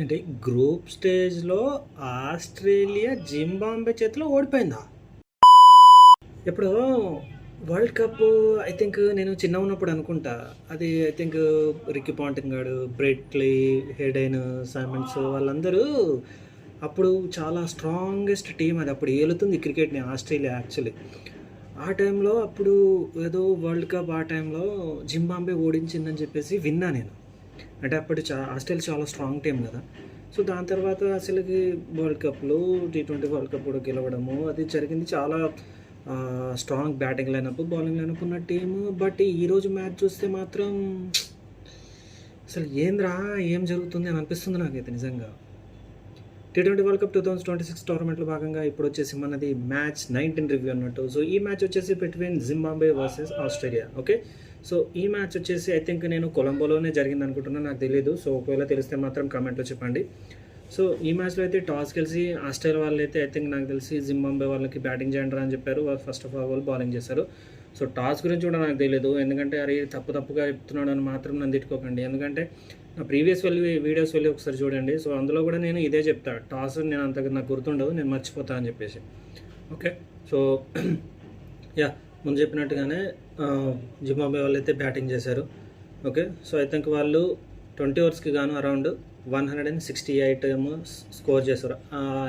అంటే గ్రూప్ స్టేజ్లో Australia Zimbabwe చేతిలో ఓడిపోయిందా? ఇప్పుడు వరల్డ్ కప్ ఐ థింక్ నేను చిన్న ఉన్నప్పుడు అనుకుంటా. అది ఐ థింక్ రిక్కీ పాంటింగ్ గాడు, బ్రెట్లీ, హెడెన్, సైమన్స్ వాళ్ళందరూ అప్పుడు చాలా స్ట్రాంగెస్ట్ టీం. అది అప్పుడు ఏలుతుంది క్రికెట్ని ఆస్ట్రేలియా యాక్చువల్లీ. ఆ టైంలో అప్పుడు ఏదో వరల్డ్ కప్ ఆ టైంలో జింబాబ్వే ఓడించిందని చెప్పేసి విన్నా నేను. అంటే అప్పుడు ఆస్ట్రేలియా చాలా స్ట్రాంగ్ టీం కదా. సో దాని తర్వాత అసలుకి వరల్డ్ కప్లో T20 వరల్డ్ కప్ కూడా గెలవడము అది జరిగింది. చాలా strong batting lineup, bowling lineup team team. But ఈరోజు మ్యాచ్ చూస్తే మాత్రం అసలు ఏంద్రా ఏం జరుగుతుంది అని అనిపిస్తుంది నాకైతే నిజంగా. T20 వరల్డ్ కప్ 2026 టోర్నమెంట్లో భాగంగా ఇప్పుడు వచ్చేసి మనది మ్యాచ్ 19 రివ్యూ అన్నట్టు. సో ఈ మ్యాచ్ వచ్చేసి between Zimbabwe versus Australia. Okay, so ఈ మ్యాచ్ వచ్చేసి ఐ థింక్ నేను కొలంబోలోనే జరిగింది అనుకుంటున్నాను, నాకు తెలియదు. సో ఒకవేళ తెలిస్తే మాత్రం కామెంట్లో చెప్పండి. సో ఈ మ్యాచ్లో అయితే టాస్ గెలిచి ఆస్ట్రేలియా వాళ్ళు అయితే ఐ థింక్ నాకు తెలిసి జింబాబ్వే వాళ్ళకి బ్యాటింగ్ చేయండి అని చెప్పారు. ఫస్ట్ ఆఫ్ ఆల్ వాళ్ళు బౌలింగ్ చేశారు. సో టాస్ గురించి కూడా నాకు తెలియదు, ఎందుకంటే అది తప్పుగా చెప్తున్నాడు అని మాత్రం నన్ను తిట్టుకోకండి. ఎందుకంటే నా ప్రీవియస్ వీడియోస్ వెళ్ళి ఒకసారి చూడండి. సో అందులో కూడా నేను ఇదే చెప్తా, టాస్ నేను అంతగా నాకు గుర్తుండదు, నేను మర్చిపోతా అని చెప్పేసి. ఓకే, సో యా ముందు చెప్పినట్టుగానే జింబాబ్వే వాళ్ళు అయితే బ్యాటింగ్ చేశారు. ఓకే, సో ఐ థింక్ వాళ్ళు 20 ఓవర్స్కి గాను అరౌండ్ 168 ఏమో స్కోర్ చేశారు.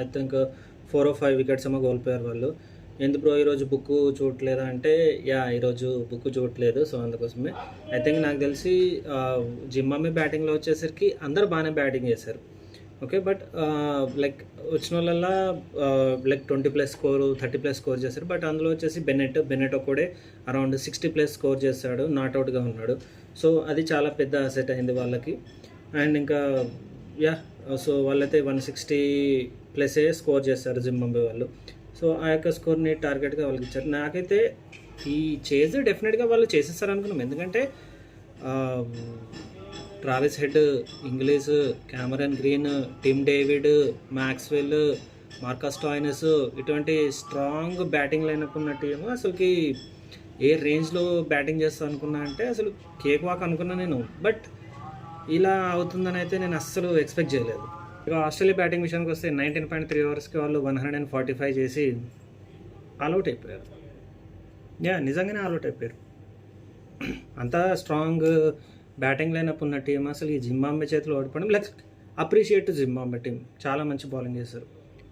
ఐ థింక్ 4 or 5 వికెట్స్ ఏమో కోల్పోయారు వాళ్ళు. ఎందుకు బ్రో ఈరోజు బుక్ చూడట్లేదా అంటే, ఈరోజు బుక్ చూడట్లేదు. సో అందుకోసమే ఐ థింక్ నాకు తెలిసి జింబాబ్వే బ్యాటింగ్లో వచ్చేసరికి అందరూ బాగానే బ్యాటింగ్ చేశారు. ఓకే, బట్ లైక్ వచ్చిన వాళ్ళల్లా లైక్ 20+ స్కోరు 30+ స్కోర్ చేశారు. బట్ అందులో వచ్చేసి బెన్నెట్ ఒకడే అరౌండ్ 60+ స్కోర్ చేశాడు, నాట్అవుట్గా ఉన్నాడు. సో అది చాలా పెద్ద అసెట్ అయింది వాళ్ళకి. అండ్ ఇంకా సో వాళ్ళైతే 160+ స్కోర్ చేశారు జింబాబ్వే వాళ్ళు. సో ఆ యొక్క స్కోర్ని టార్గెట్గా వాళ్ళకి ఇచ్చారు. నాకైతే ఈ చేజ్ డెఫినెట్గా వాళ్ళు చేసేస్తారు అనుకున్నాం, ఎందుకంటే Travis Head, Inglis, Cameron Green, Tim David, Maxwell, Marcus Stoinis ఇటువంటి స్ట్రాంగ్ బ్యాటింగ్ లైనప్ ఉన్న టీము అసలుకి ఏ రేంజ్లో బ్యాటింగ్ చేస్తా అనుకున్నా అంటే అసలు కేక్ వాక్ అనుకున్నా నేను. బట్ ఇలా అవుతుందని అయితే నేను అస్సలు ఎక్స్పెక్ట్ చేయలేదు. ఇక ఆస్ట్రేలియా బ్యాటింగ్ విషయానికి వస్తే 19.3 ఓవర్స్కి వాళ్ళు 145 చేసి ఆల్అవుట్ అయిపోయారు. నిజంగానే ఆల్అవుట్ అయిపోయారు. అంతా స్ట్రాంగ్ బ్యాటింగ్ లైనప్ ఉన్న టీం అసలు ఈ జింబాబ్వే చేతిలో ఓడిపోవడం లైక్ అప్రిషియేట్ జింబాబ్వే టీం. చాలా మంచి బౌలింగ్ చేశారు.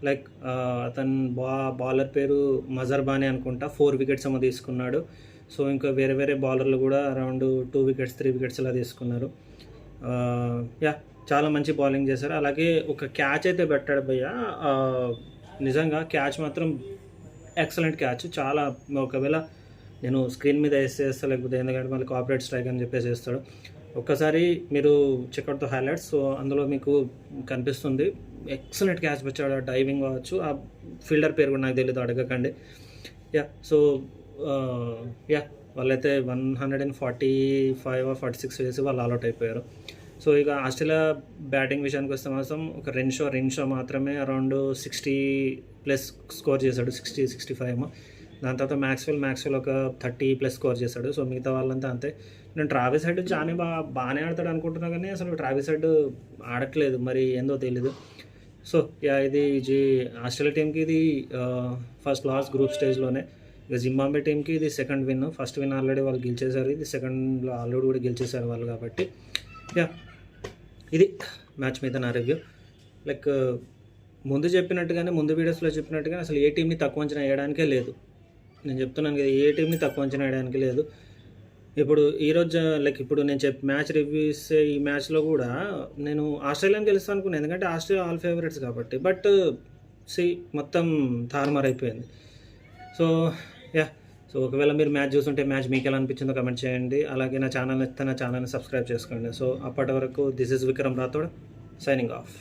లైక్ అతను బౌలర్ పేరు మజర్ బానే అనుకుంటా, 4 వికెట్స్ ఏమో తీసుకున్నాడు. సో ఇంకా వేరే బౌలర్లు కూడా అరౌండ్ 2 వికెట్స్ 3 వికెట్స్ ఇలా తీసుకున్నారు. చాలా మంచి బౌలింగ్ చేశారు. అలాగే ఒక క్యాచ్ అయితే పెట్టాడు భయ్య, నిజంగా క్యాచ్ మాత్రం ఎక్సలెంట్ క్యాచ్. చాలా ఒకవేళ నేను స్క్రీన్ మీద వేసేస్తా, లేకపోతే ఎందుకంటే మళ్ళీ కాపరేట్ స్ట్రైక్ అని చెప్పేసి వేస్తాడు. ఒక్కసారి మీరు చెక్అవుట్ ద హైలైట్స్, సో అందులో మీకు కనిపిస్తుంది. ఎక్సలెంట్ క్యాచ్ వచ్చాడు, డైవింగ్ కావచ్చు. ఆ ఫీల్డర్ పేరు కూడా నాకు తెలియదు, అడగకండి. సో వాళ్ళైతే 145 or 46 వేసి వాళ్ళు ఆల్అవుట్ అయిపోయారు. సో ఇక ఆస్ట్రేలియా బ్యాటింగ్ విషయానికి వస్తే మాత్రం ఒక రెన్షో మాత్రమే అరౌండ్ 60+ స్కోర్ చేశాడు, 60-65 ఏమో. దాని తర్వాత మ్యాక్స్వెల్ ఒక 30+ స్కోర్ చేశాడు. సో మిగతా వాళ్ళంతా అంతే. నేను ట్రావిస్ హెడ్ బాగానే ఆడతాడు అనుకుంటున్నా, కానీ అసలు ట్రావిస్ హెడ్ ఆడట్లేదు, మరి ఏందో తెలీదు. సో ఇది ఆస్ట్రేలియా టీంకి ఇది ఫస్ట్ లాస్ట్ గ్రూప్ స్టేజ్లోనే. ఇక జింబాబ్వే టీంకి ఇది second win. First win already వాళ్ళు గెలిచేశారు, ఇది సెకండ్లో ఆల్రెడీ కూడా గెలిచేశారు వాళ్ళు. కాబట్టి ఇది మ్యాచ్ మీద నా రివ్యూ. లైక్ ముందు వీడియోస్లో చెప్పినట్టుగానే అసలు ఏ టీంని తక్కువ అంచనా వేయడానికే లేదు. నేను చెప్తున్నాను కదా, ఏ టీంని తక్కువ అంచనా వేయడానికి లేదు. ఇప్పుడు ఈరోజు లైక్ ఇప్పుడు నేను మ్యాచ్ రివ్యూ ఇస్తే ఈ మ్యాచ్లో కూడా నేను ఆస్ట్రేలియాని గెలుస్తాను అనుకున్నాను, ఎందుకంటే ఆస్ట్రేలియా ఆల్ ఫేవరెట్స్ కాబట్టి. బట్ మొత్తం తారుమారైపోయింది. సో సో ఒకవేళ మీరు మ్యాచ్ చూస్తుంటే మ్యాచ్ మీకు ఎలా అనిపించిందో కమెంట్ చేయండి. అలాగే నా ఛానల్ నచ్చితే నా ఛానల్ని సబ్స్క్రైబ్ చేసుకోండి. సో అప్పటి వరకు this is Vikram Rathod signing off.